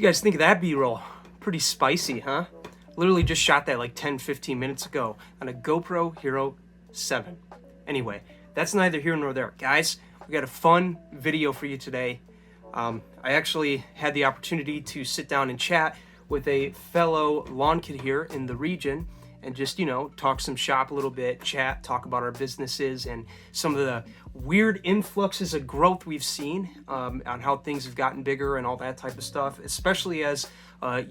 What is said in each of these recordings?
You guys think of that B-roll? Pretty spicy, huh? Literally just shot that like 10-15 minutes ago on a GoPro Hero 7. Anyway, that's neither here nor there. Guys, we got a fun video for you today. I actually had the opportunity to sit down and chat with a fellow lawn kid here in the region and just, talk some shop a little bit, chat, talk about our businesses and some of the weird influxes of growth we've seen on how things have gotten bigger and all that type of stuff, especially as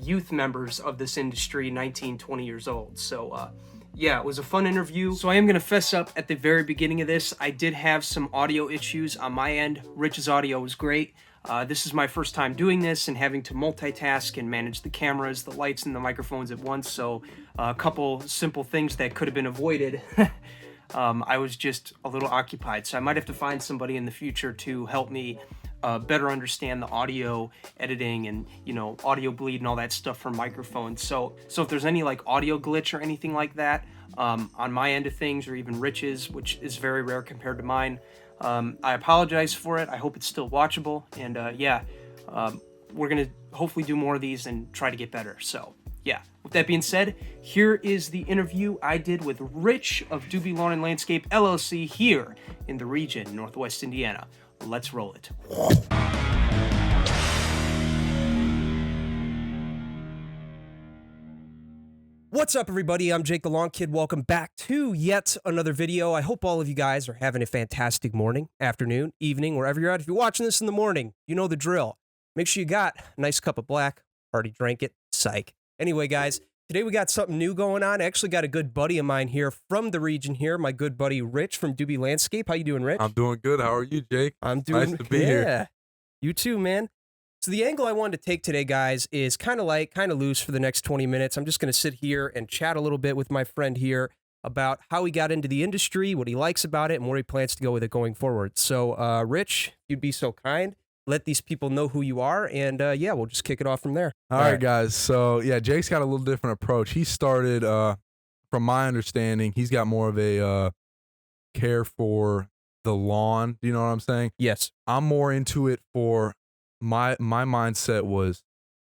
youth members of this industry, 19, 20 years old. So, yeah, it was a fun interview. So I am going to fess up at the very beginning of this. I did have some audio issues on my end. Rich's audio was great. This is my first time doing this and having to multitask and manage the cameras, the lights, and the microphones at once. So a couple simple things that could have been avoided. I was just a little occupied. So I might have to find somebody in the future to help me better understand the audio editing and, audio bleed and all that stuff from microphones. So if there's any like audio glitch or anything like that on my end of things, or even Rich's, which is very rare compared to mine, I apologize for it. I hope it's still watchable. And we're going to hopefully do more of these and try to get better. So yeah, with that being said, here is the interview I did with Rich of Doobie Lawn and Landscape LLC here in the region, Northwest Indiana. Let's roll it. What's up, everybody? I'm Jake the Lawn Kid. Welcome back to yet another video. I hope all of you guys are having a fantastic morning, afternoon, evening, wherever you're at. If you're watching this in the morning, you know the drill. Make sure you got a nice cup of black. Already drank it. Psych. Anyway, guys, today we got something new going on. I actually got a good buddy of mine here from the region here, my good buddy Rich from Doobie Landscape. How you doing, Rich? I'm doing good. How are you, Jake? I'm doing nice to be here. Yeah, you too, man. So the angle I wanted to take today, guys, is kind of light, kind of loose for the next 20 minutes. I'm just going to sit here and chat a little bit with my friend here about how he got into the industry, what he likes about it, and where he plans to go with it going forward. So, Rich, if you'd be so kind, let these people know who you are, and yeah, we'll just kick it off from there. All right, guys. So, yeah, Jake's got a little different approach. He started, from my understanding, he's got more of a care for the lawn. Do you know what I'm saying? Yes. I'm more into it for my mindset was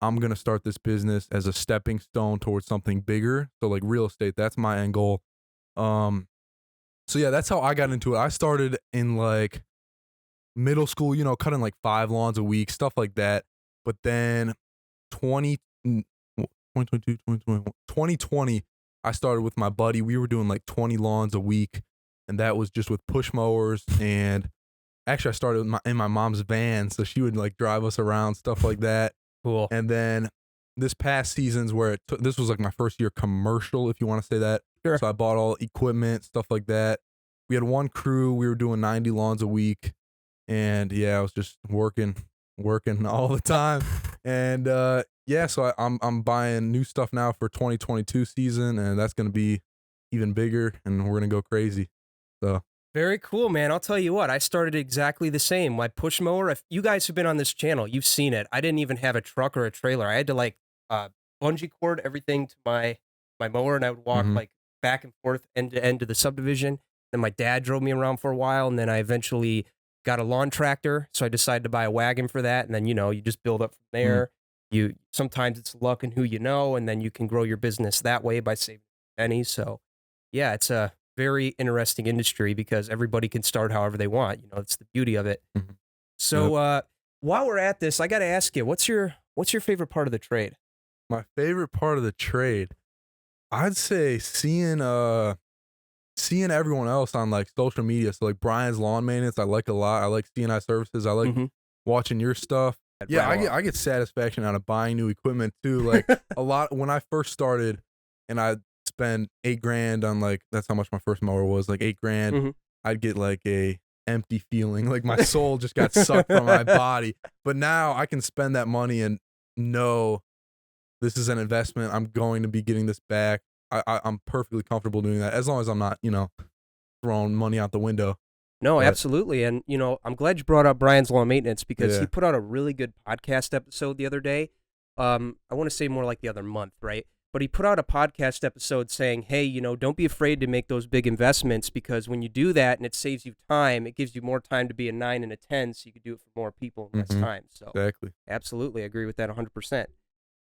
I'm going to start this business as a stepping stone towards something bigger. So, like real estate, that's my end goal. So, yeah, that's how I got into it. I started in like middle school, cutting like 5 lawns a week, stuff like that. But then 2020, I started with my buddy. We were doing like 20 lawns a week, and that was just with push mowers. And actually, I started in my mom's van, so she would like drive us around, stuff like that. Cool. And then this past season's where this was like my first year commercial, if you want to say that. Sure. So I bought all equipment, stuff like that. We had one crew. We were doing 90 lawns a week. And yeah, I was just working all the time. And yeah, so I'm buying new stuff now for 2022 season, and that's going to be even bigger, and we're going to go crazy. So very cool, man. I'll tell you what, I started exactly the same. My push mower, if you guys have been on this channel, you've seen it. I didn't even have a truck or a trailer. I had to like bungee cord everything to my mower, and I would walk like back and forth end to end to the subdivision. Then my dad drove me around for a while, and then I eventually got a lawn tractor, so I decided to buy a wagon for that. And then, you just build up from there. Sometimes it's luck and who you know, and then you can grow your business that way by saving pennies. So yeah, it's a very interesting industry because everybody can start however they want. It's the beauty of it. So while we're at this, I got to ask you, what's your favorite part of the trade? My favorite part of the trade, I'd say seeing everyone else on like social media. So like Brian's lawn maintenance, I like a lot. I like CNI services. I like watching your stuff. Yeah, I get satisfaction out of buying new equipment too. Like a lot when I first started, and I'd spend $8,000 on like, that's how much my first mower was, like $8,000. I'd get like a empty feeling, like my soul just got sucked from my body. But now I can spend that money and know this is an investment. I'm going to be getting this back. I'm perfectly comfortable doing that as long as I'm not, throwing money out the window. No, absolutely. And, I'm glad you brought up Brian's Lawn Maintenance because he put out a really good podcast episode the other day. I want to say more like the other month, right? but he put out a podcast episode saying, hey, you know, don't be afraid to make those big investments, because when you do that and it saves you time, it gives you more time to be a 9 and a 10, so you can do it for more people in less time. So exactly. Absolutely, I agree with that 100%.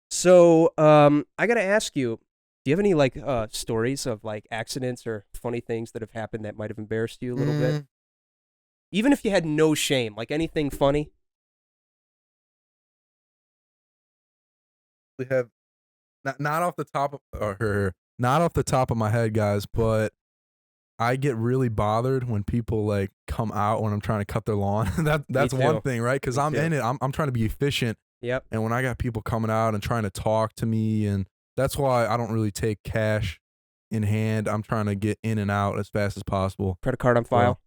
So I got to ask you, do you have any like stories of like accidents or funny things that have happened that might have embarrassed you a little bit? Even if you had no shame, like anything funny? We have not off the top of not off the top of my head, guys, but I get really bothered when people like come out when I'm trying to cut their lawn. That's one thing, right? Because I'm in it. I'm trying to be efficient. Yep. And when I got people coming out and trying to talk to me, and that's why I don't really take cash in hand. I'm trying to get in and out as fast as possible. Credit card on file?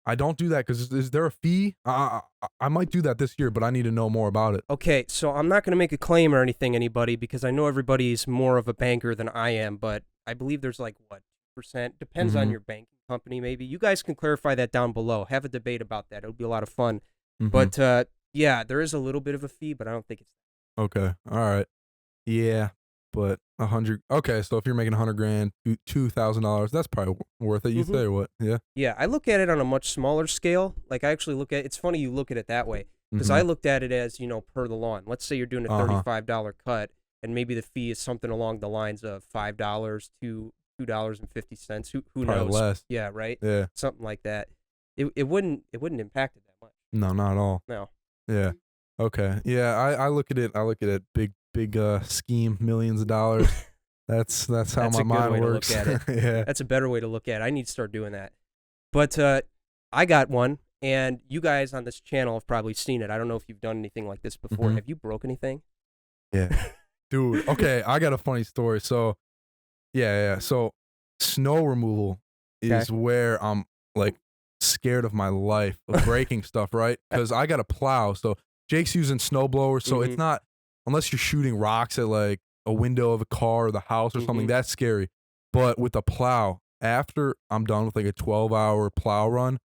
I don't do that because is there a fee? I might do that this year, but I need to know more about it. Okay, so I'm not going to make a claim or anything, anybody, because I know everybody's more of a banker than I am, but I believe there's like, what, percent? Depends on your banking company, maybe. You guys can clarify that down below. Have a debate about that. It would be a lot of fun. But, yeah, there is a little bit of a fee, but I don't think it's... Okay, all right. Yeah, but 100... Okay, so if you're making 100 grand, $2,000, that's probably worth it, you say, or what? Yeah? Yeah, I look at it on a much smaller scale. Like, I actually look at... It's funny you look at it that way, because I looked at it as, you know, per the lawn. Let's say you're doing a $35 cut, and maybe the fee is something along the lines of $5 to $2.50. Who knows? Less. Yeah, right? Yeah. Something like that. It wouldn't impact it that much. No, not at all. No. Yeah. Okay. Yeah, I look at it big scheme, millions of dollars. That's how my mind works. That's a good way to look at it. Yeah. That's a better way to look at it. I need to start doing that. But I got one, and you guys on this channel have probably seen it. I don't know if you've done anything like this before. Have you broke anything? Yeah. Dude, okay, I got a funny story. So, yeah. So, snow removal is where I'm like scared of my life of breaking stuff, right? Because I got a plow. So Jake's using snowblower, so it's not, unless you're shooting rocks at like a window of a car or the house or something, that's scary. But with a plow, after I'm done with like a 12-hour plow run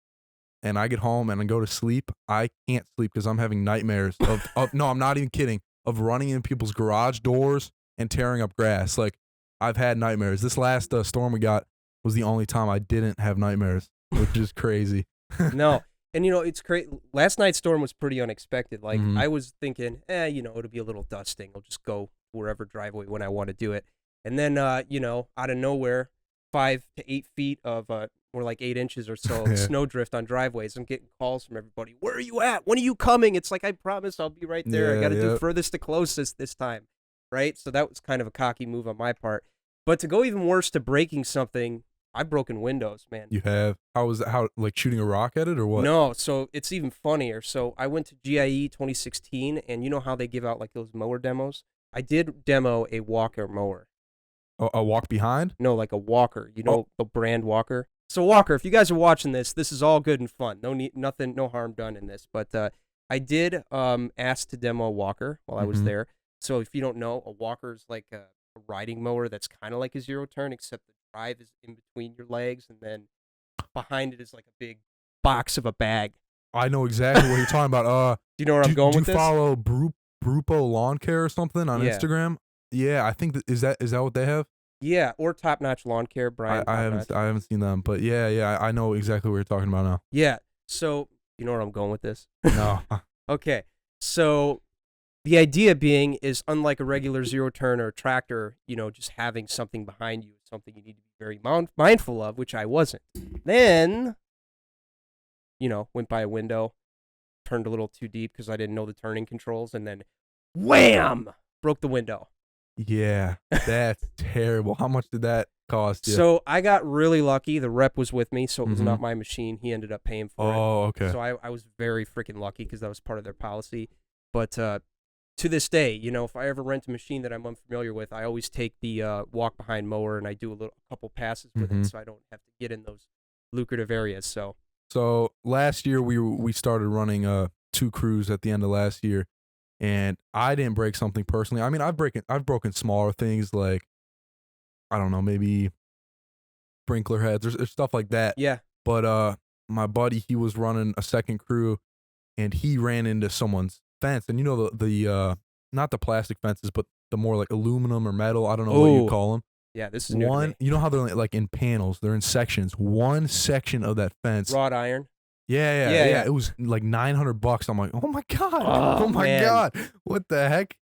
and I get home and I go to sleep, I can't sleep because I'm having nightmares of no, I'm not even kidding, of running in people's garage doors and tearing up grass. Like, I've had nightmares. This last storm we got was the only time I didn't have nightmares, which is crazy. No. And, you know, it's crazy. Last night's storm was pretty unexpected. Like, I was thinking, you know, it'll be a little dusting. I'll just go wherever driveway when I want to do it. And then, you know, out of nowhere, 5 to 8 feet of, more like 8 inches or so of snowdrift on driveways. I'm getting calls from everybody. Where are you at? When are you coming? It's like, I promise I'll be right there. I got to do furthest to closest this time. Right? So that was kind of a cocky move on my part. But to go even worse, to breaking something, I've broken windows, man. You have? How was that? How, like shooting a rock at it or what? No, so it's even funnier. So I went to GIE 2016, and you know how they give out like those mower demos? I did demo a Walker mower. A walk behind? No, like a Walker. You know the brand Walker? So Walker, if you guys are watching this, this is all good and fun. Nothing, no harm done in this. But I did ask to demo a Walker while I was there. So if you don't know, a Walker is like a riding mower that's kind of like a zero turn, except the drive is in between your legs, and then behind it is like a big box of a bag. I know exactly what you're talking about. Do you know where I'm going with this? Do you follow Brupo Lawn Care or something on Instagram? Yeah, I think is that what they have? Yeah, or Top Notch Lawn Care, Brian. I haven't seen them, but yeah, I know exactly what you're talking about now. Yeah, so you know where I'm going with this? No. Okay, so the idea being is, unlike a regular zero turn or a tractor, you know, just having something behind you is something you need to be very mindful of, which I wasn't. Then, you know, went by a window, turned a little too deep because I didn't know the turning controls, and then wham! Broke the window. Yeah, that's terrible. How much did that cost you? So I got really lucky. The rep was with me, so it was not my machine. He ended up paying for it. Oh, okay. So I was very freaking lucky because that was part of their policy. But to this day, you know, if I ever rent a machine that I'm unfamiliar with, I always take the walk behind mower and I do a couple passes with it, so I don't have to get in those lucrative areas. So last year we started running 2 crews at the end of last year. And I didn't break something personally. I mean, I've broken smaller things like, I don't know, maybe sprinkler heads or stuff like that. Yeah. But my buddy, he was running a second crew, and he ran into someone's fence. And you know the not the plastic fences, but the more like aluminum or metal. I don't know what you call them. Yeah, this is new to me. You know how they're like in panels? They're in sections. One section of that fence. Wrought iron. Yeah. It was like $900. I'm like, oh my god, oh my god, what the heck?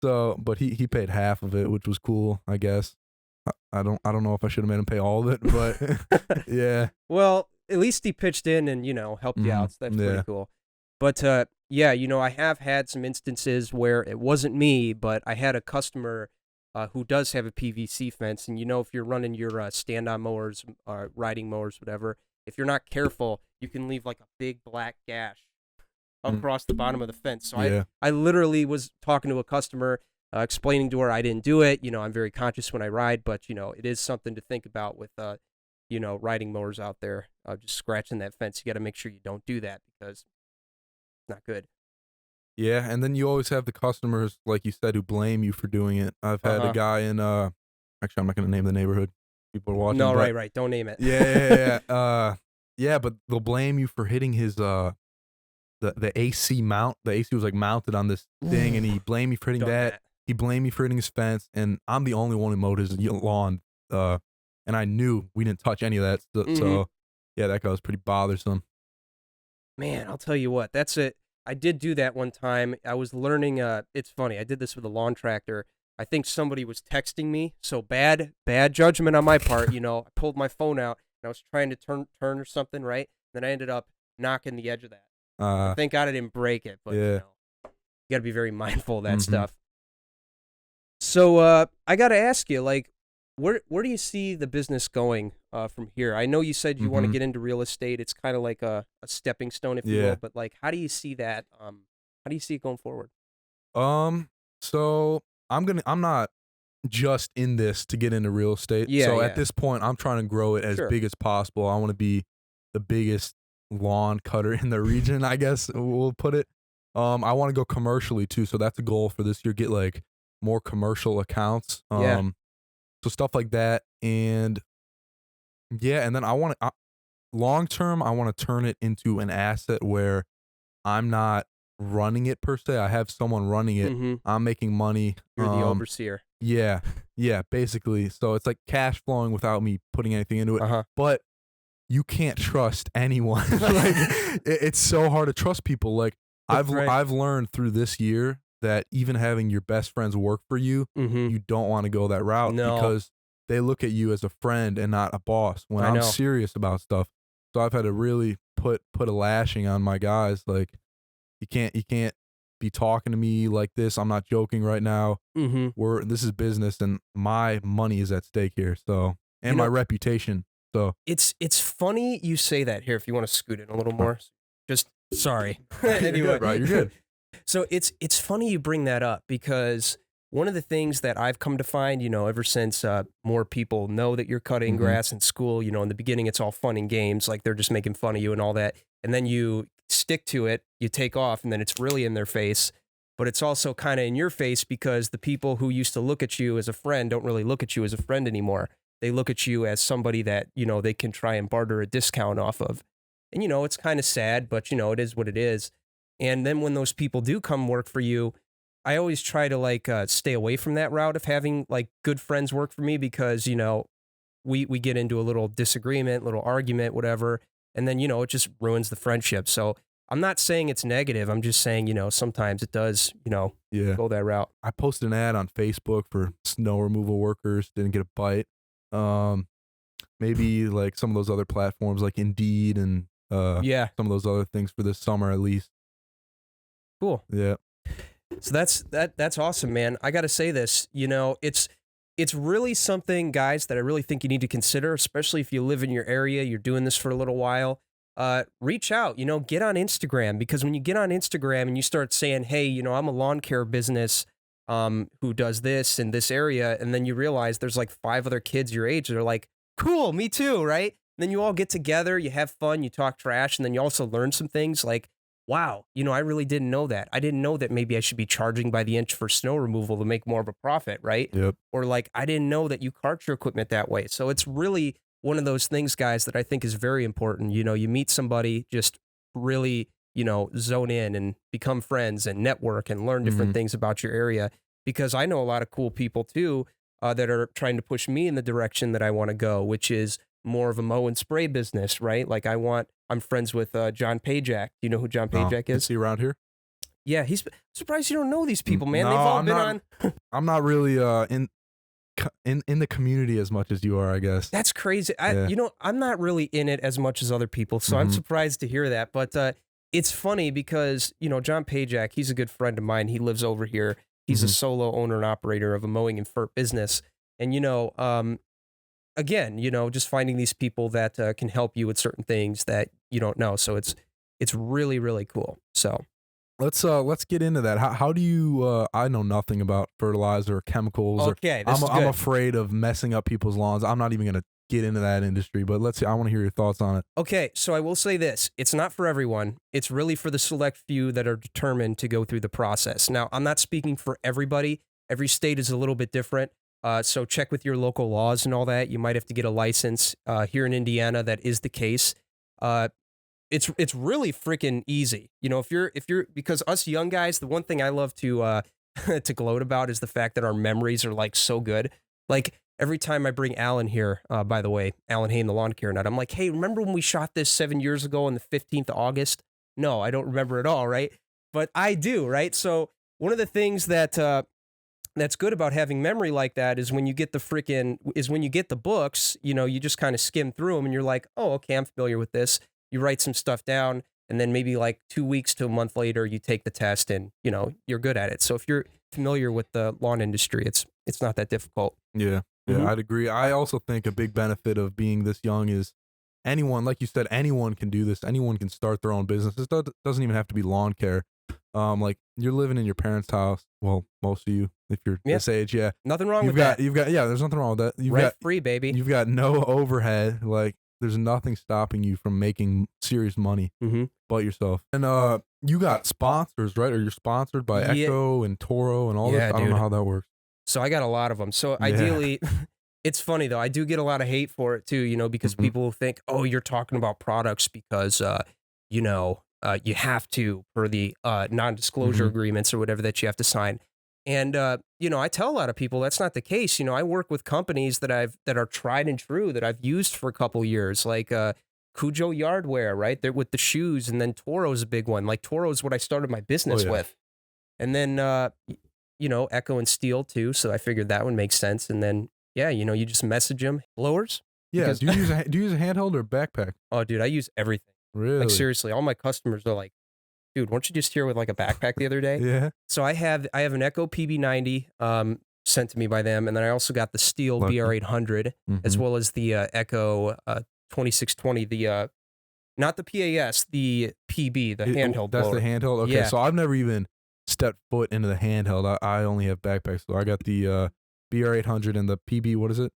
So, but he paid half of it, which was cool, I guess. I don't know if I should have made him pay all of it, but yeah. Well, at least he pitched in and helped you out. So that's pretty cool. But yeah, I have had some instances where it wasn't me, but I had a customer who does have a PVC fence, and if you're running your stand-on mowers, riding mowers, whatever, if you're not careful, you can leave like a big black gash across the bottom of the fence. So I literally was talking to a customer, explaining to her I didn't do it. I'm very conscious when I ride, but it is something to think about with riding mowers out there, just scratching that fence. You got to make sure you don't do that because it's not good. Yeah, and then you always have the customers, like you said, who blame you for doing it. I've had a guy in actually I'm not gonna name the neighborhood. People are watching. No, right. Don't name it. Yeah, but they'll blame you for hitting his the AC mount. The AC was like mounted on this thing, and he blamed me for hitting that. He blamed me for hitting his fence, and I'm the only one who mowed his lawn. And I knew we didn't touch any of that. So yeah, that guy was pretty bothersome. Man, I'll tell you what. That's it. I did do that one time. I was learning. It's funny. I did this with a lawn tractor. I think somebody was texting me. So bad judgment on my part. I pulled my phone out and I was trying to turn or something, right? Then I ended up knocking the edge of that. Thank God I didn't break it, but you got to be very mindful of that stuff. So I got to ask you, like, where do you see the business going from here? I know you said you want to get into real estate. It's kind of like a stepping stone, if you will. But like, how do you see that? How do you see it going forward? So I'm not just in this to get into real estate. So at this point, I'm trying to grow it as big as possible. I want to be the biggest lawn cutter in the region, I guess we'll put it. I want to go commercially too. So that's a goal for this year. Get like more commercial accounts. So stuff like that. And and then I want to, long term, I want to turn it into an asset where I'm not running it per se. I have someone running it. I'm making money. You're the overseer. Yeah, basically. So it's like cash flowing without me putting anything into it. But you can't trust anyone. Like it's so hard to trust people. Like I've learned through this year that even having your best friends work for you, you don't want to go that route because they look at you as a friend and not a boss when I'm serious about stuff. So I've had to really put a lashing on my guys. Like you can't be talking to me like this. I'm not joking right now. This is business and my money is at stake here. So, and my reputation. So it's funny you say that. Here, if you want to scoot in a little more, just sorry. Anyway, you're good, bro. You're good. So it's funny you bring that up because one of the things that I've come to find, ever since more people know that you're cutting grass in school, in the beginning it's all fun and games, like they're just making fun of you and all that, and then you stick to it, you take off, and then it's really in their face. But it's also kind of in your face because the people who used to look at you as a friend don't really look at you as a friend anymore. They look at you as somebody that they can try and barter a discount off of, and it's kind of sad, but it is what it is. And then when those people do come work for you, I always try to like stay away from that route of having like good friends work for me because, we get into a little disagreement, little argument, whatever. And then, it just ruins the friendship. So I'm not saying it's negative. I'm just saying, sometimes it does, go that route. I posted an ad on Facebook for snow removal workers. Didn't get a bite. Maybe like some of those other platforms like Indeed and some of those other things for this summer at least. Cool. Yeah. So that's awesome, man. I got to say this, it's really something, guys, that I really think you need to consider, especially if you live in your area, you're doing this for a little while. Reach out, get on Instagram, because when you get on Instagram and you start saying, hey, I'm a lawn care business who does this in this area, and then you realize there's like 5 other kids your age that are like, cool, me too, right? And then you all get together, you have fun, you talk trash, and then you also learn some things like, wow, I really didn't know that. I didn't know that maybe I should be charging by the inch for snow removal to make more of a profit, right? Yep. Or like, I didn't know that you cart your equipment that way. So it's really one of those things, guys, that I think is very important. You meet somebody, just really, zone in and become friends and network and learn different things about your area, because I know a lot of cool people too that are trying to push me in the direction that I want to go, which is more of a mow and spray business, right? Like I'm friends with John Pajak. Do you know who John Pajak is? Is he around here? Yeah, he's surprised you don't know these people, man. No, They've all I'm been not, on. I'm not really in the community as much as you are, I guess. That's crazy. Yeah. I'm not really in it as much as other people, so I'm surprised to hear that. But it's funny because, John Pajak, he's a good friend of mine. He lives over here. He's a solo owner and operator of a mowing and fert business. And, again, just finding these people that can help you with certain things that you don't know. So it's really, really cool. So let's get into that. How do you? I know nothing about fertilizer or chemicals. Okay, I'm afraid of messing up people's lawns. I'm not even gonna get into that industry. But let's see. I want to hear your thoughts on it. Okay, so I will say this: it's not for everyone. It's really for the select few that are determined to go through the process. Now, I'm not speaking for everybody. Every state is a little bit different. So check with your local laws and all that. You might have to get a license. Here in Indiana, that is the case. It's really freaking easy. If you're because us young guys, the one thing I love to to gloat about is the fact that our memories are like so good. Like every time I bring Alan here, by the way, Alan Hain, the lawn care nut, I'm like, hey, remember when we shot this 7 years ago on the 15th of August? No, I don't remember at all, right? But I do, right? So one of the things that that's good about having memory like that is when you get the books, you just kind of skim through them and you're like, oh, okay, I'm familiar with this. You write some stuff down, and then maybe like 2 weeks to a month later, you take the test and, you're good at it. So if you're familiar with the lawn industry, it's not that difficult. Yeah, I'd agree. I also think a big benefit of being this young is anyone, like you said, anyone can do this. Anyone can start their own business. It doesn't even have to be lawn care. Like you're living in your parents' house. Well, most of you, if you're this age, yeah. Nothing wrong with that. There's nothing wrong with that. Rent free, baby. You've got no overhead. Like there's nothing stopping you from making serious money but yourself. And you got sponsors, right? Or you're sponsored by Echo and Toro and all this. I don't know how that works. So I got a lot of them. So ideally, it's funny though. I do get a lot of hate for it too, because people think, oh, you're talking about products because, you have to for the non-disclosure agreements or whatever that you have to sign. And, I tell a lot of people that's not the case. I work with companies that are tried and true that I've used for a couple years, like Cujo Yardware, right? They're with the shoes. And then Toro's a big one. Like Toro's what I started my business with. And then, Echo and Steel too. So I figured that would make sense. And then, you just message them. Blowers? Yeah. Because Do you use a handheld or a backpack? Oh, dude, I use everything. Really? Like seriously, all my customers are like, dude, weren't you just here with like a backpack the other day? Yeah. So I have an Echo PB90 sent to me by them, and then I also got the Steel BR800 as well as the Echo 2620, the not the PAS, the PB, the handheld. That's blower. the handheld. Okay, so I've never even stepped foot into the handheld. I only have backpacks, so I got the BR800 and the PB. What is it?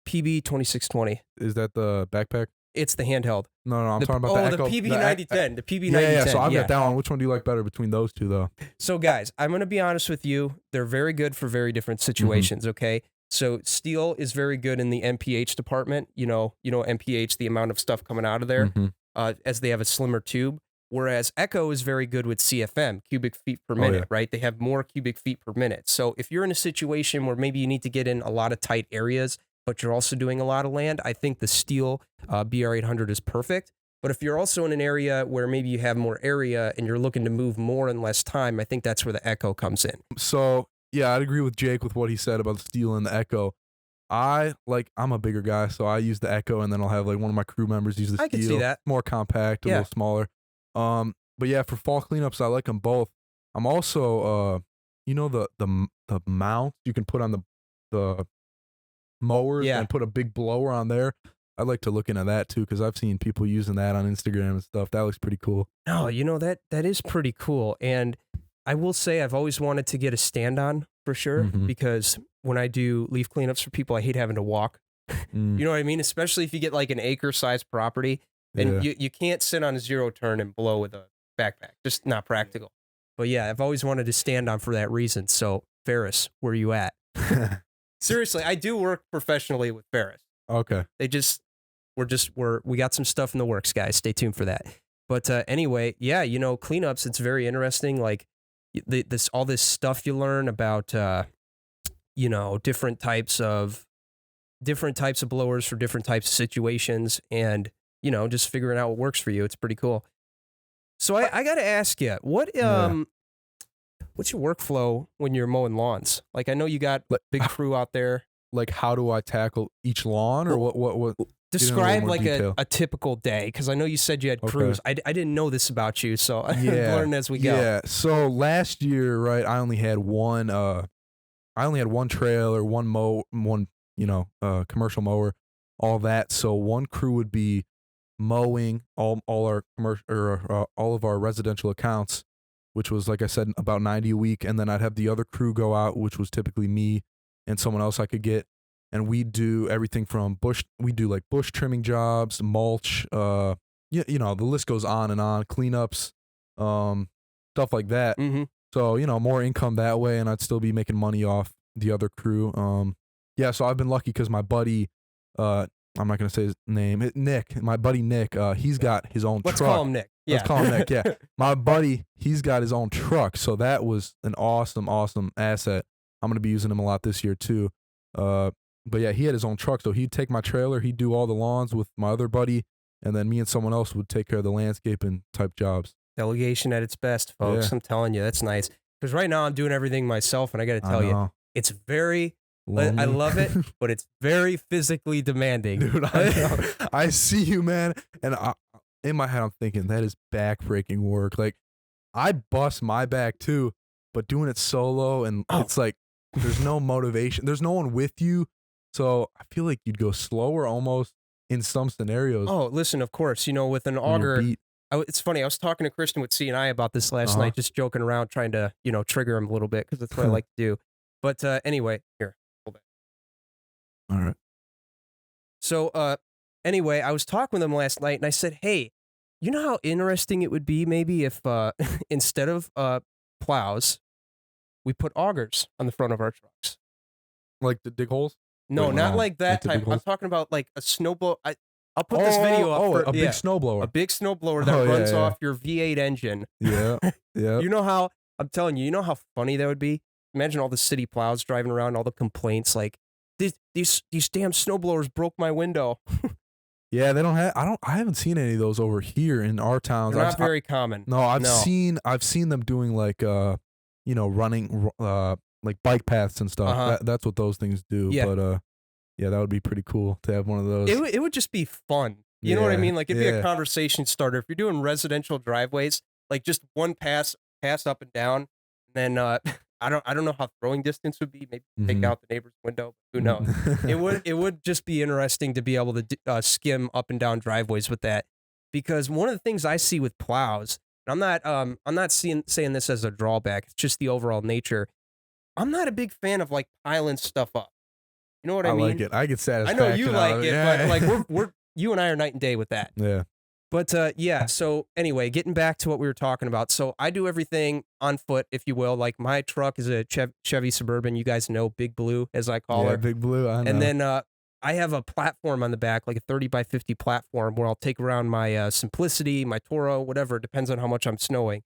PB 2620. Is that the backpack? It's the handheld. No, I'm talking about the Echo. The PB9010. The PB9010. Yeah, so I've got that one. Which one do you like better between those two, though? So, guys, I'm going to be honest with you. They're very good for very different situations, okay? So, Steel is very good in the MPH department. You know MPH, the amount of stuff coming out of there, as they have a slimmer tube. Whereas Echo is very good with CFM, cubic feet per minute, right? They have more cubic feet per minute. So, if you're in a situation where maybe you need to get in a lot of tight areas, but you're also doing a lot of land, I think the Steel BR800 is perfect. But if you're also in an area where maybe you have more area and you're looking to move more in less time, I think that's where the Echo comes in. So, yeah, I'd agree with Jake with what he said about the Steel and the Echo. I'm a bigger guy, so I use the Echo, and then I'll have like one of my crew members use the Steel. I can see that. More compact, a little smaller. But yeah, for fall cleanups, I like them both. I'm also, the mounts you can put on the mowers and put a big blower on there. I'd like to look into that too, because I've seen people using that on Instagram and stuff. That looks pretty cool. No, that is pretty cool. And I will say I've always wanted to get a stand-on for sure, because when I do leaf cleanups for people, I hate having to walk. You know what I mean? Especially if you get like an acre-sized property, and you can't sit on a zero turn and blow with a backpack. Just not practical. But yeah, I've always wanted to stand on for that reason. So Ferris, where are you at? Seriously, I do work professionally with Ferris. Okay. We got some stuff in the works, guys. Stay tuned for that. But anyway, cleanups, it's very interesting. Like all this stuff you learn about different types of blowers for different types of situations, and just figuring out what works for you. It's pretty cool. So I got to ask you, what's your workflow when you're mowing lawns? Like, I know you got big crew out there. Like, how do I tackle each lawn, or what? Describe like a typical day, because I know you said you had crews. I didn't know this about you, so I'm learning as we go. Yeah. So last year, right, I only had one trailer, one commercial mower, all that. So one crew would be mowing all our commercial all of our residential accounts, which was, like I said, about 90 a week, and then I'd have the other crew go out, which was typically me and someone else I could get. And we do everything from bush trimming jobs, mulch, the list goes on and on, cleanups, stuff like that. Mm-hmm. So, more income that way, and I'd still be making money off the other crew. So I've been lucky because my buddy, I'm not going to say his name, my buddy Nick, he's got his own truck. Let's call him Nick. Yeah. Let's call him Nick, yeah. My buddy, he's got his own truck, so that was an awesome asset. I'm going to be using him a lot this year too. But yeah, he had his own truck, so he'd take my trailer, he'd do all the lawns with my other buddy, and then me and someone else would take care of the landscaping type jobs. Delegation at its best, folks. Yeah. I'm telling you, that's nice. Because right now I'm doing everything myself, and I got to tell you, it's very lonely. I love it, but it's very physically demanding. Dude, I know. I see you, man. And in my head, I'm thinking, that is back-breaking work. Like, I bust my back too, but doing it solo, and it's like, there's no motivation. There's no one with you. So I feel like you'd go slower almost in some scenarios. Oh, listen, of course, with an auger, it's funny. I was talking to Christian with C&I about this last night, just joking around, trying to, trigger him a little bit, because that's what I like to do. But anyway, here, hold it. All right. So anyway, I was talking with him last night, and I said, hey, you know how interesting it would be maybe if instead of plows, we put augers on the front of our trucks? Like to dig holes? No, not like that type. I'm talking about like a snowblower. I'll put this video up. A big snowblower. A big snowblower that runs off your V8 engine. Yeah, yeah. I'm telling you, how funny that would be? Imagine all the city plows driving around, all the complaints like, these damn snowblowers broke my window. Yeah, they don't have. I haven't seen any of those over here in our towns. They're not very common. No, I've seen them doing like running like bike paths and stuff. That's what those things do. Yeah. But that would be pretty cool to have one of those. It would just be fun. You know what I mean? Like, it'd be a conversation starter. If you're doing residential driveways, like just one pass up and down, and then I don't know how throwing distance would be. Maybe take out the neighbor's window. Who knows? It would just be interesting to be able to skim up and down driveways with that, because one of the things I see with plows, and I'm not saying this as a drawback. It's just the overall nature. I'm not a big fan of like piling stuff up. You know what I mean? I like it. I get satisfaction. I know you like it, but like we're you and I are night and day with that. Yeah. But so anyway, getting back to what we were talking about. So I do everything on foot, if you will. Like, my truck is a Chevy Suburban. You guys know Big Blue, as I call her. Big Blue, I know. And then I have a platform on the back, like a 30 by 50 platform, where I'll take around my Simplicity, my Toro, whatever. It depends on how much I'm snowing.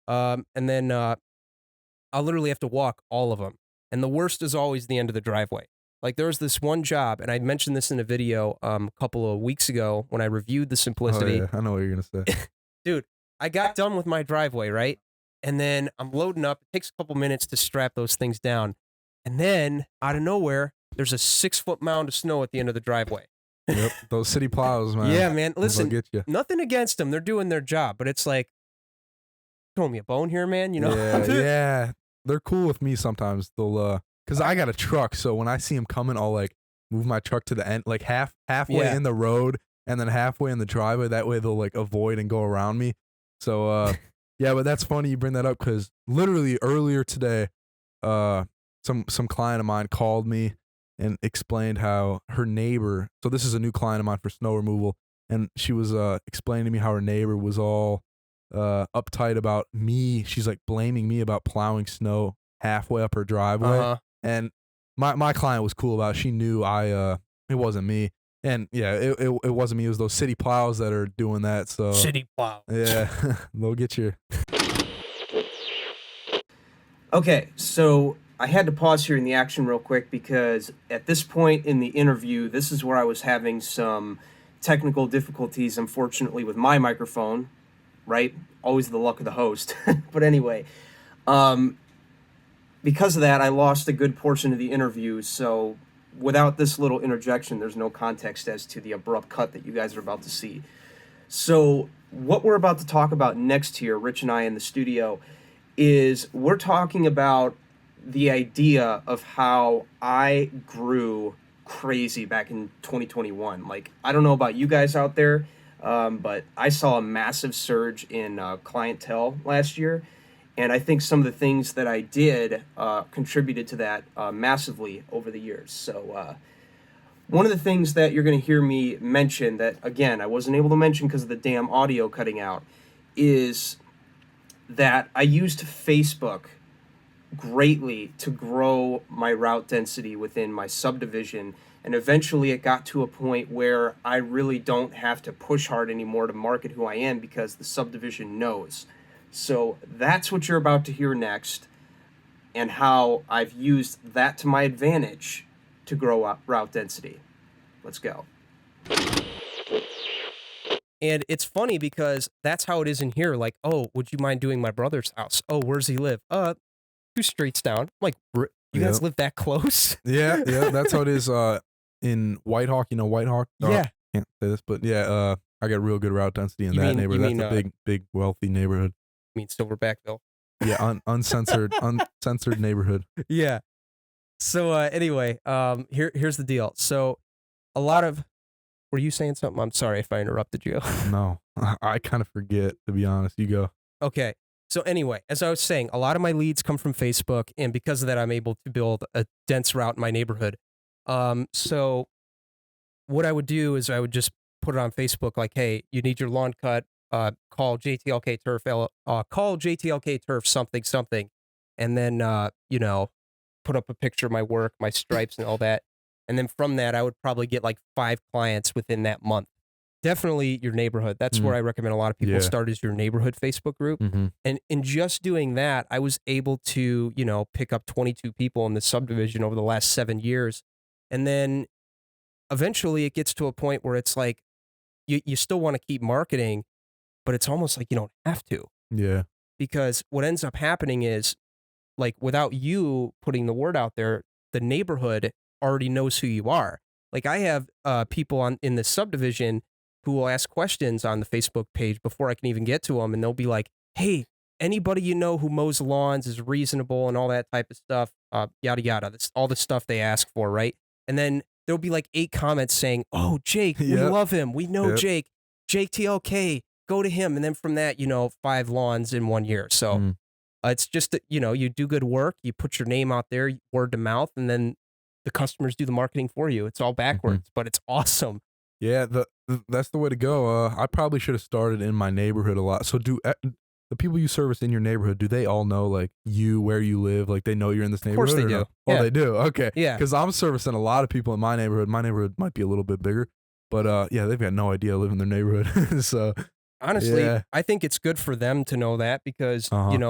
And then I'll literally have to walk all of them. And the worst is always the end of the driveway. Like, there was this one job, and I mentioned this in a video a couple of weeks ago when I reviewed the Simplicity. Oh, yeah. I know what you're going to say. Dude, I got done with my driveway, right? And then I'm loading up. It takes a couple minutes to strap those things down. And then, out of nowhere, there's a 6-foot mound of snow at the end of the driveway. Yep, those city plows, man. Yeah, man. Listen, get you. Nothing against them. They're doing their job. But it's like, throw me a bone here, man. Yeah. They're cool with me sometimes. They'll, because I got a truck, so when I see them coming, I'll like move my truck to the end, like halfway in the road, and then halfway in the driveway. That way they'll like avoid and go around me. So yeah, but that's funny you bring that up, because literally earlier today, some client of mine called me and explained how her neighbor. So this is a new client of mine for snow removal, and she was explaining to me how her neighbor was all uptight about me. She's like blaming me about plowing snow halfway up her driveway. And my client was cool about it. She knew it wasn't me. And yeah, it wasn't me. It was those city plows that are doing that. So city plows. Yeah, they'll get you. Okay, so I had to pause here in the action real quick because at this point in the interview, this is where I was having some technical difficulties, unfortunately, with my microphone, right? Always the luck of the host. But anyway, because of that, I lost a good portion of the interview. So without this little interjection, there's no context as to the abrupt cut that you guys are about to see. So what we're about to talk about next here, Rich and I in the studio, is we're talking about the idea of how I grew crazy back in 2021. Like, I don't know about you guys out there, but I saw a massive surge in clientele last year. And I think some of the things that I did contributed to that massively over the years. So one of the things that you're going to hear me mention that, again, I wasn't able to mention because of the damn audio cutting out, is that I used Facebook greatly to grow my route density within my subdivision, and eventually it got to a point where I really don't have to push hard anymore to market who I am because the subdivision knows. So that's what you're about to hear next, and how I've used that to my advantage to grow up route density. Let's go. And it's funny because that's how it is in here. Like, oh, would you mind doing my brother's house? Oh, where's he live? 2 streets down. I'm like, you guys live that close? Yeah, that's how it is in Whitehawk. You know Whitehawk? Yeah. Can't say this, but yeah, I got real good route density in You that mean- neighborhood. you That's mean, a big, wealthy neighborhood. I mean, Silverbackville. Yeah, uncensored neighborhood. Yeah. So anyway, here's the deal. So a lot of, were you saying something? I'm sorry if I interrupted you. No, I kind of forget, to be honest. You go. Okay. So anyway, as I was saying, a lot of my leads come from Facebook, and because of that, I'm able to build a dense route in my neighborhood. So what I would do is I would just put it on Facebook, like, hey, you need your lawn cut, call JTLK Turf, call JTLK Turf something, and then put up a picture of my work, my stripes, and all that. And then from that, I would probably get like 5 clients within that month. Definitely your neighborhood. That's where I recommend a lot of people start, is your neighborhood Facebook group. And in just doing that, I was able to, pick up 22 people in the subdivision over the last 7 years. And then eventually it gets to a point where it's like, you still want to keep marketing, but it's almost like you don't have to. Yeah. Because what ends up happening is, like, without you putting the word out there, the neighborhood already knows who you are. Like, I have people in the subdivision who will ask questions on the Facebook page before I can even get to them, and they'll be like, hey, anybody you know who mows lawns, is reasonable, and all that type of stuff, yada yada. That's all the stuff they ask for, right? And then there'll be like 8 comments saying, oh, Jake, we love him, we know Jake TLK, go to him. And then from that, 5 lawns in 1 year. So it's just that, you do good work, you put your name out there, word to mouth, and then the customers do the marketing for you. It's all backwards, but it's awesome. Yeah, that's the way to go. I probably should have started in my neighborhood a lot. So do the people you service in your neighborhood, do they all know, like, where you live? Like, they know you're in this neighborhood? Of course they do. No? Oh, Yeah. they do? Okay. Yeah. Because I'm servicing a lot of people in my neighborhood. My neighborhood might be a little bit bigger, but yeah, they've got no idea I live in their neighborhood. So honestly, yeah. I think it's good for them to know that, because, in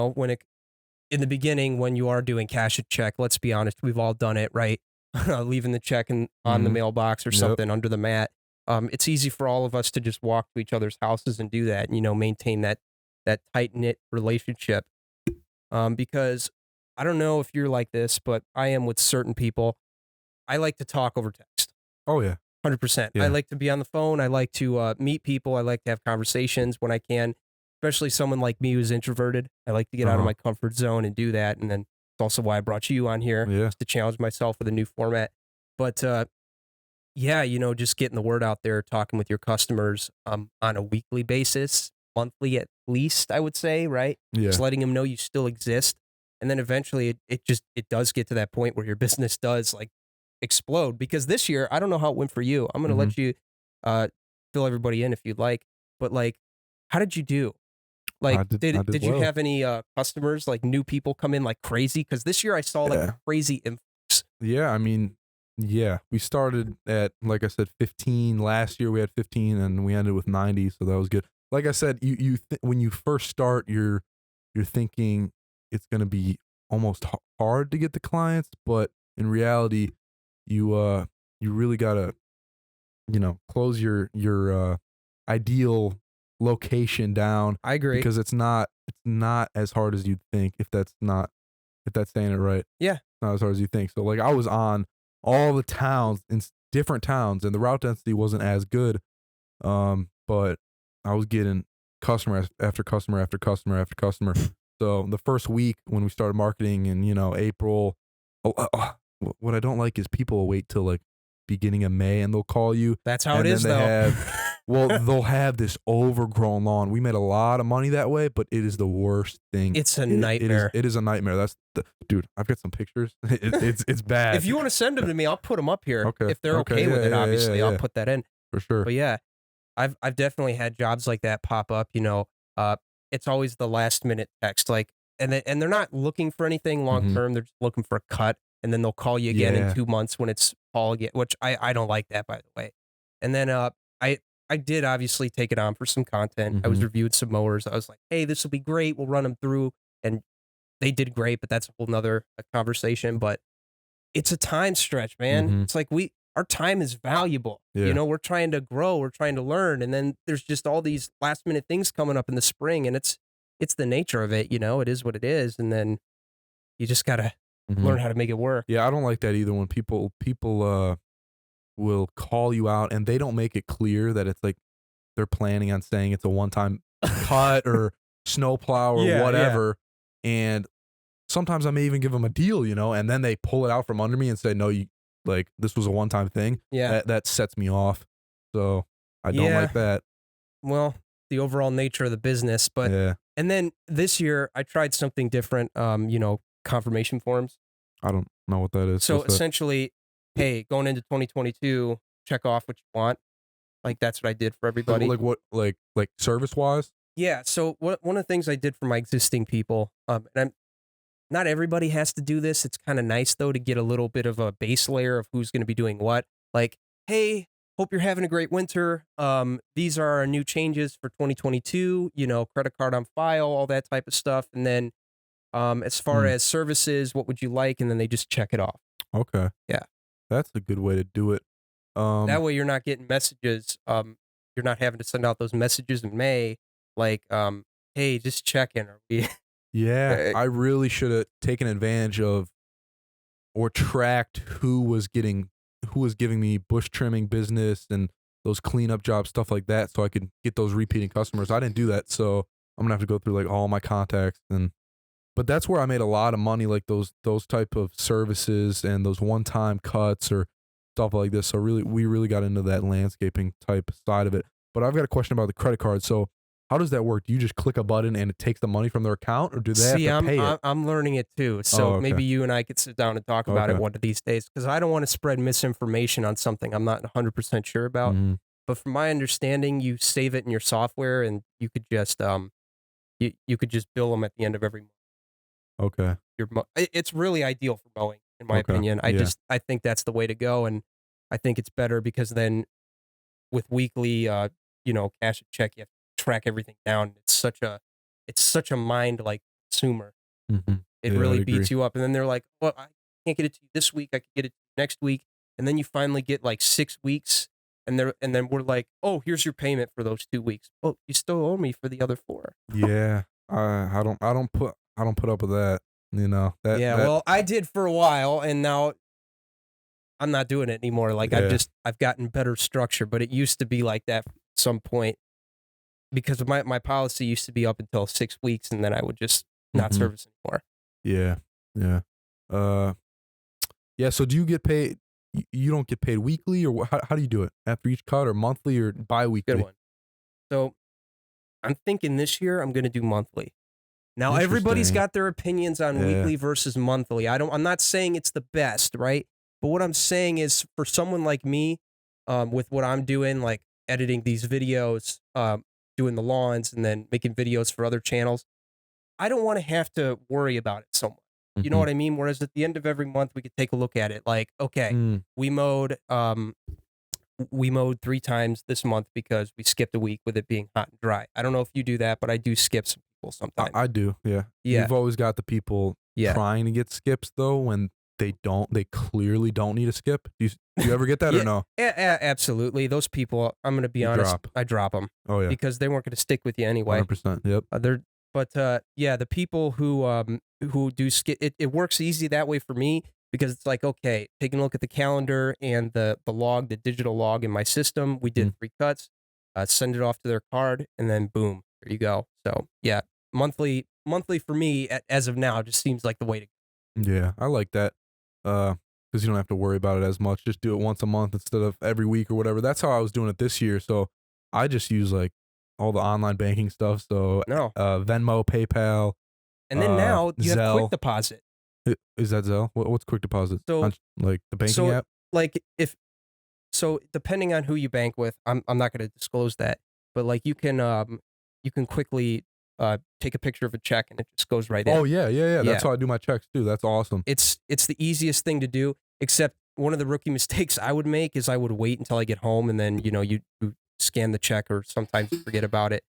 the beginning, when you are doing cash a check, let's be honest, we've all done it, right? Leaving the check on the mailbox or something under the mat. It's easy for all of us to just walk to each other's houses and do that, maintain that tight-knit relationship. Because I don't know if you're like this, but I am with certain people. I like to talk over text. Oh, yeah. 100%. Yeah. I like to be on the phone. I like to meet people. I like to have conversations when I can, especially someone like me who's introverted. I like to get out of my comfort zone and do that. And then it's also why I brought you on here, just to challenge myself with a new format. But just getting the word out there, talking with your customers on a weekly basis, monthly at least, I would say, right? Yeah. Just letting them know you still exist. And then eventually it does get to that point where your business does, like, explode. Because this year, I don't know how it went for you. I'm going to let you fill everybody in if you'd like. But, like, how did you do? Like, did you have any customers, like new people come in like crazy? Because this year I saw like a crazy influx. Yeah, I mean, we started at, like I said, 15. Last year we had 15, and we ended with 90, so that was good. Like I said, when you first start, you're thinking it's going to be almost hard to get the clients, but in reality, you really gotta, close your ideal location down, I agree. because it's not as hard as you'd think, if that's saying it right. Yeah. It's not as hard as you think. So like I was on all the towns in different towns, and the route density wasn't as good. But I was getting customer after customer after customer after customer. So the first week when we started marketing in, April, what I don't like is people will wait till like beginning of May and they'll call you. That's how and it then is, they though. they'll have this overgrown lawn. We made a lot of money that way, but it is the worst thing. It's a nightmare. It is a nightmare. Dude, I've got some pictures. It's bad. If you want to send them to me, I'll put them up here. Okay. If they're okay with it, obviously, I'll put that in. For sure. But yeah, I've definitely had jobs like that pop up. It's always the last minute text, like, and they're not looking for anything long term. They're just looking for a cut, and then they'll call you again in 2 months when it's fall again, which I don't like that, by the way. And then I did obviously take it on for some content. I was reviewing some mowers. I was like, hey, this will be great. We'll run them through, and they did great. But that's a whole nother conversation. But it's a time stretch, man. It's like our time is valuable. Yeah. We're trying to grow, we're trying to learn, and then there's just all these last minute things coming up in the spring, and it's the nature of it. It is what it is, and then you just gotta learn how to make it work. Yeah, I don't like that either when people will call you out and they don't make it clear that it's like they're planning on saying it's a one-time cut or snowplow or whatever. And sometimes I may even give them a deal, and then they pull it out from under me and say, no, this was a one-time thing. Yeah. That sets me off. So I don't like that. Well, the overall nature of the business, but Yeah. And then this year I tried something different. Confirmation forms. I don't know what that is. So What's that? essentially, hey, going into 2022, check off what you want. Like that's what I did for everybody. Like what? Like service-wise? Yeah. So one of the things I did for my existing people, and not everybody has to do this. It's kind of nice though to get a little bit of a base layer of who's going to be doing what. Like, hey, hope you're having a great winter. These are our new changes for 2022. Credit card on file, all that type of stuff. And then, as far as services, what would you like? And then they just check it off. Okay. Yeah. That's a good way to do it. That way you're not getting messages. You're not having to send out those messages in May. Like, hey, just checking. Are we? Yeah, I really should have taken advantage of or tracked who was giving me bush trimming business and those cleanup jobs, stuff like that, so I could get those repeating customers. I didn't do that, so I'm gonna have to go through like all my contacts. But that's where I made a lot of money, like those type of services and those one-time cuts or stuff like this. So we really got into that landscaping type side of it. But I've got a question about the credit card. So how does that work? Do you just click a button and it takes the money from their account, or do they have to pay it? I'm learning it too. So okay. Maybe you and I could sit down and talk about it one of these days, because I don't want to spread misinformation on something I'm not 100% sure about. But from my understanding, you save it in your software and you could just you could just bill them at the end of every month. Okay. It's really ideal for mowing, in my opinion. I think that's the way to go, and I think it's better because then with weekly cash and check, you have to track everything down. It's such a mind like consumer. It really beats you up, and then they're like, well, I can't get it to you this week, I can get it next week, and then you finally get like 6 weeks, and then we're like, oh, here's your payment for those 2 weeks. Oh, you still owe me for the other 4. Yeah. I don't put up with that. Well, I did for a while, and now I'm not doing it anymore. Like I've gotten better structure, but it used to be like that at some point, because my policy used to be up until 6 weeks, and then I would just not service anymore. Yeah. So do you get paid? You don't get paid weekly, or how do you do it? After each cut, or monthly, or bi-weekly? Good one. So I'm thinking this year I'm going to do monthly. Now everybody's got their opinions on weekly versus monthly. I'm not saying it's the best, right? But what I'm saying is, for someone like me, with what I'm doing, like editing these videos, doing the lawns, and then making videos for other channels, I don't want to have to worry about it so much. You know what I mean? Whereas at the end of every month, we could take a look at it. Like, okay, we mowed 3 times this month because we skipped a week with it being hot and dry. I don't know if you do that, but I do skip some people sometimes. I do, yeah. You've always got the people Yeah. trying to get skips though when they clearly don't need a skip. Do you ever get that or no? Absolutely. Those people, I'm going to be honest, I drop them. Oh yeah, because they weren't going to stick with you anyway. 100%. Yep. The people who do skip, it works easy that way for me because it's like, okay, taking a look at the calendar and the log, the digital log in my system, we did 3 cuts, send it off to their card, and then boom, there you go. So yeah, monthly for me as of now just seems like the way to go. Yeah, I like that. Because you don't have to worry about it as much. Just do it once a month instead of every week or whatever. That's how I was doing it this year. So I just use like all the online banking stuff. So Venmo, PayPal, and then now you Zelle. have quick deposit. Is that Zelle? What's quick deposit? So like the banking app. Like depending on who you bank with, I'm not going to disclose that, but like you can quickly take a picture of a check and it just goes right in. Oh yeah. That's how I do my checks too. That's awesome. It's the easiest thing to do, except one of the rookie mistakes I would make is I would wait until I get home and then, you scan the check or sometimes you forget about it.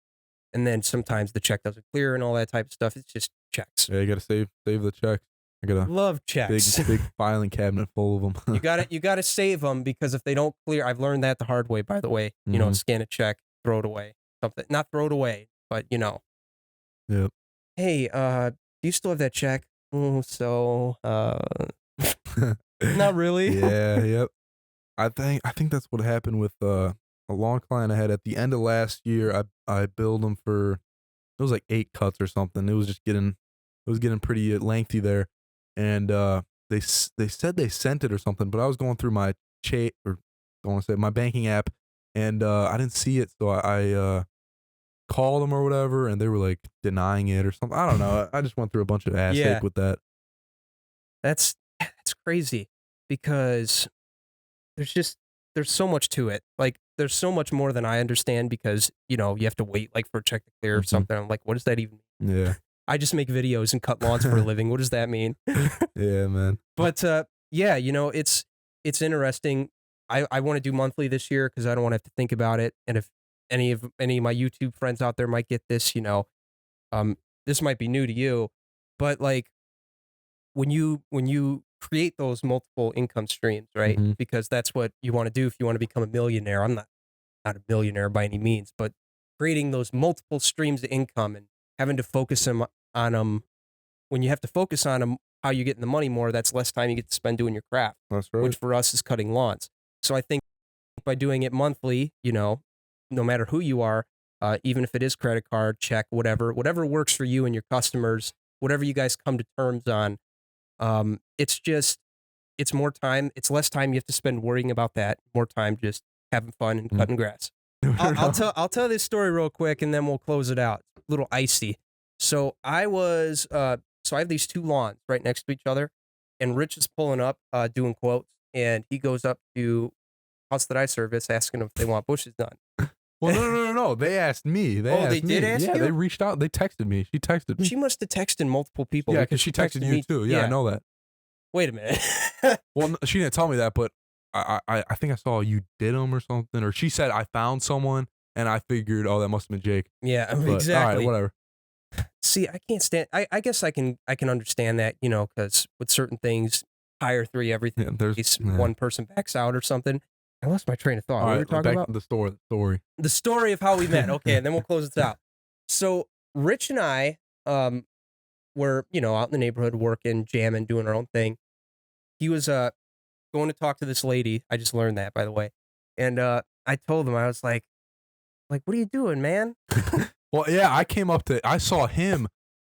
And then sometimes the check doesn't clear and all that type of stuff. It's just checks. Yeah, you got to save the checks. I got love checks. Big filing cabinet full of them. you got to save them because if they don't clear, I've learned that the hard way, by the way, scan a check, throw it away, something, not throw it away, but Yep. Hey, do you still have that check? So, not really. Yeah, yep. I think that's what happened with a long client I had at the end of last year. I billed them for, it was like 8 cuts or something. It was getting pretty lengthy there, and they said they sent it or something, but I was going through my my banking app, and I didn't see it, so I called them or whatever, and they were like denying it or something. I don't know. I just went through a bunch of ass ache with that. That's crazy because there's so much to it. Like there's so much more than I understand because you have to wait like for a check to clear or something. I'm like, what does that even mean? Yeah. I just make videos and cut lawns for a living. What does that mean? Yeah, man. But yeah, it's interesting. I want to do monthly this year because I don't want to have to think about it. And if any of my YouTube friends out there might get this, this might be new to you, but like when you create those multiple income streams, right? Mm-hmm. Because that's what you want to do if you want to become a millionaire. I'm not a millionaire by any means, but creating those multiple streams of income and having to focus on them. When you have to focus on them, how you get in the money more, that's less time you get to spend doing your craft. That's right. Which for us is cutting lawns. So I think by doing it monthly, no matter who you are, even if it is credit card, check, whatever works for you and your customers, whatever you guys come to terms on, it's more time. It's less time you have to spend worrying about that. More time just having fun and cutting grass. I'll tell this story real quick and then we'll close it out. It's a little icy. So I have these 2 lawns right next to each other, and Rich is pulling up, doing quotes, and he goes up to house that I service, asking them if they want bushes done. Well, no. They asked me. They did ask you? Yeah, they reached out. They texted me. She texted me. She must have texted multiple people. Yeah, because she texted you too. Yeah, I know that. Wait a minute. Well, she didn't tell me that, but I think I saw you did them or something, or she said I found someone, and I figured, oh, that must have been Jake. Yeah, but, exactly. All right, whatever. See, I can't stand. I guess I can understand that, because with certain things, hire 3 everything. Yeah, one person backs out or soming. I lost my train of thought. All what right, were we talking back about? to the story. The story of how we met. Okay, and then we'll close it out. So Rich and I were, out in the neighborhood working, jamming, doing our own thing. He was going to talk to this lady. I just learned that, by the way. And I told him, I was like, what are you doing, man? Well, yeah, I saw him.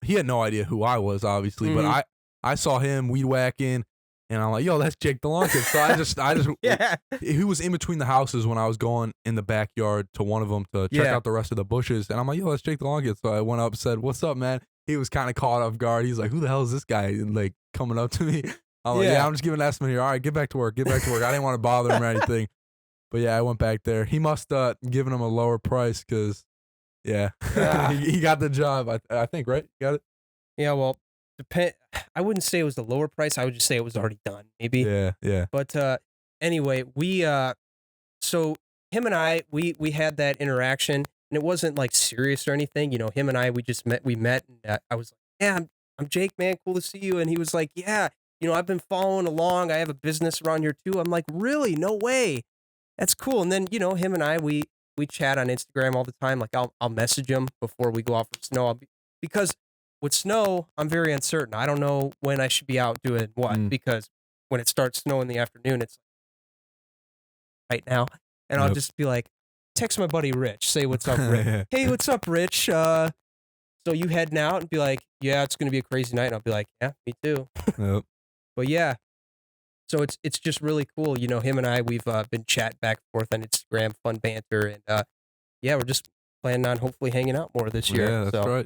He had no idea who I was, obviously, but I saw him weed whacking. And I'm like, yo, that's Jake DeLonkin. So I just, yeah. He was in between the houses when I was going in the backyard to one of them to check out the rest of the bushes. And I'm like, yo, that's Jake DeLonkin. So I went up and said, what's up, man? He was kind of caught off guard. He's like, who the hell is this guy? And like coming up to me. I'm like, yeah, I'm just giving an estimate here. All right, get back to work. I didn't want to bother him or anything. But yeah, I went back there. He must given him a lower price because, yeah, he got the job. I think, right? You got it? Yeah, well, I wouldn't say it was the lower price. I would just say it was already done, maybe. Yeah. But anyway, so him and I, we had that interaction, and it wasn't like serious or anything. Him and I, we met, and I was like, yeah, I'm Jake, man. Cool to see you. And he was like, yeah, I've been following along. I have a business around here too. I'm like, really? No way. That's cool. And then, him and I, we chat on Instagram all the time. Like I'll message him before we go out for snow. Because with snow, I'm very uncertain. I don't know when I should be out doing what, because when it starts snowing in the afternoon, it's right now. And I'll just be like, text my buddy Rich, say what's up, Rich. Hey, what's up, Rich? So you heading out? And be like, yeah, it's gonna be a crazy night. And I'll be like, yeah, me too. Yep. But yeah, so it's just really cool. Him and I, we've been chatting back and forth on Instagram, fun banter, and yeah, we're just planning on hopefully hanging out more this year. Yeah, that's right.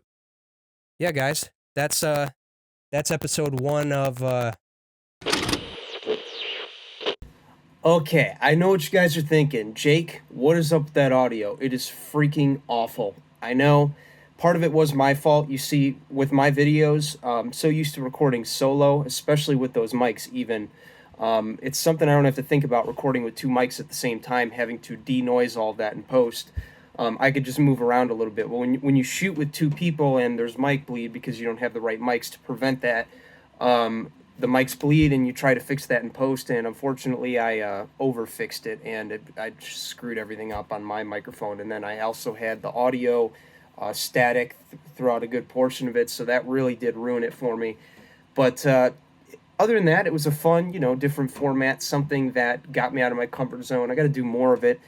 Yeah, guys, that's episode 1 of. Okay, I know what you guys are thinking. Jake, what is up with that audio? It is freaking awful. I know. Part of it was my fault. You see, with my videos, I'm so used to recording solo, especially with those mics even. It's something I don't have to think about recording with 2 mics at the same time, having to denoise all that in post. I could just move around a little bit. Well, when you shoot with 2 people and there's mic bleed because you don't have the right mics to prevent that, the mics bleed and you try to fix that in post, and unfortunately I over-fixed it, and I just screwed everything up on my microphone. And then I also had the audio static throughout a good portion of it, so that really did ruin it for me. But other than that, it was a fun, different format, something that got me out of my comfort zone. I got to do more of it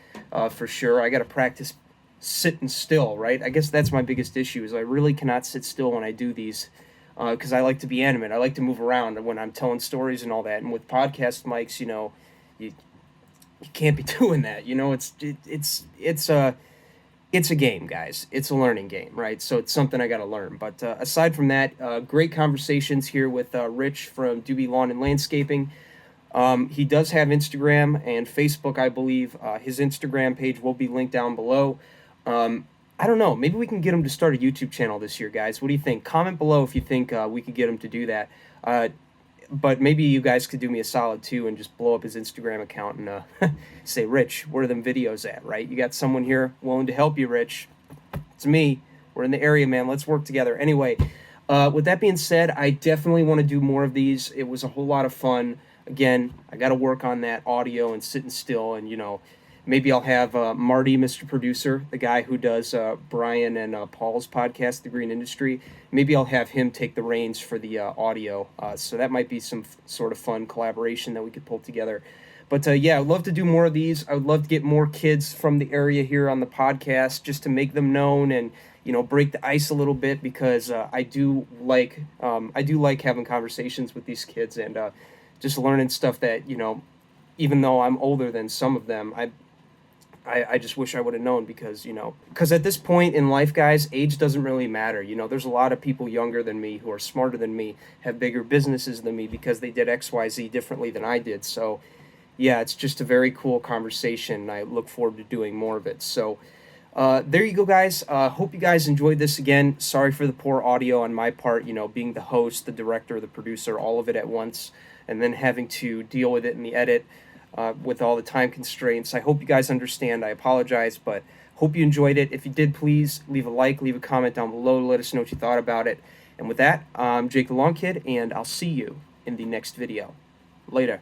for sure. I got to practice sitting still, right? I guess that's my biggest issue, is I really cannot sit still when I do these, because I like to be animate. I like to move around when I'm telling stories and all that. And with podcast mics, you can't be doing that. It's a game, guys. It's a learning game, right? So it's something I got to learn. But aside from that, great conversations here with Rich from Doobie Lawn and Landscaping. He does have Instagram and Facebook, I believe. His Instagram page will be linked down below. I don't know. Maybe we can get him to start a YouTube channel this year, guys. What do you think? Comment below if you think we could get him to do that. But maybe you guys could do me a solid too and just blow up his Instagram account and say, Rich, where are them videos at, right? You got someone here willing to help you, Rich. It's me. We're in the area, man. Let's work together. Anyway, with that being said, I definitely want to do more of these. It was a whole lot of fun. Again, I got to work on that audio and sitting still, and maybe I'll have Marty, Mr. Producer, the guy who does Brian and Paul's podcast, The Green Industry. Maybe I'll have him take the reins for the audio. So that might be some sort of fun collaboration that we could pull together. But yeah, I'd love to do more of these. I would love to get more kids from the area here on the podcast, just to make them known and break the ice a little bit, because I do like having conversations with these kids and just learning stuff that even though I'm older than some of them, I just wish I would have known, because at this point in life, guys, age doesn't really matter. There's a lot of people younger than me who are smarter than me, have bigger businesses than me because they did XYZ differently than I did. So yeah, it's just a very cool conversation. I look forward to doing more of it. So there you go, guys. Hope you guys enjoyed this. Again, sorry for the poor audio on my part, being the host, the director, the producer, all of it at once, and then having to deal with it in the edit. With all the time constraints. I hope you guys understand. I apologize, but hope you enjoyed it. If you did, please leave a like, leave a comment down below to let us know what you thought about it. And with that, I'm Jake the Lawn Kid, and I'll see you in the next video. Later.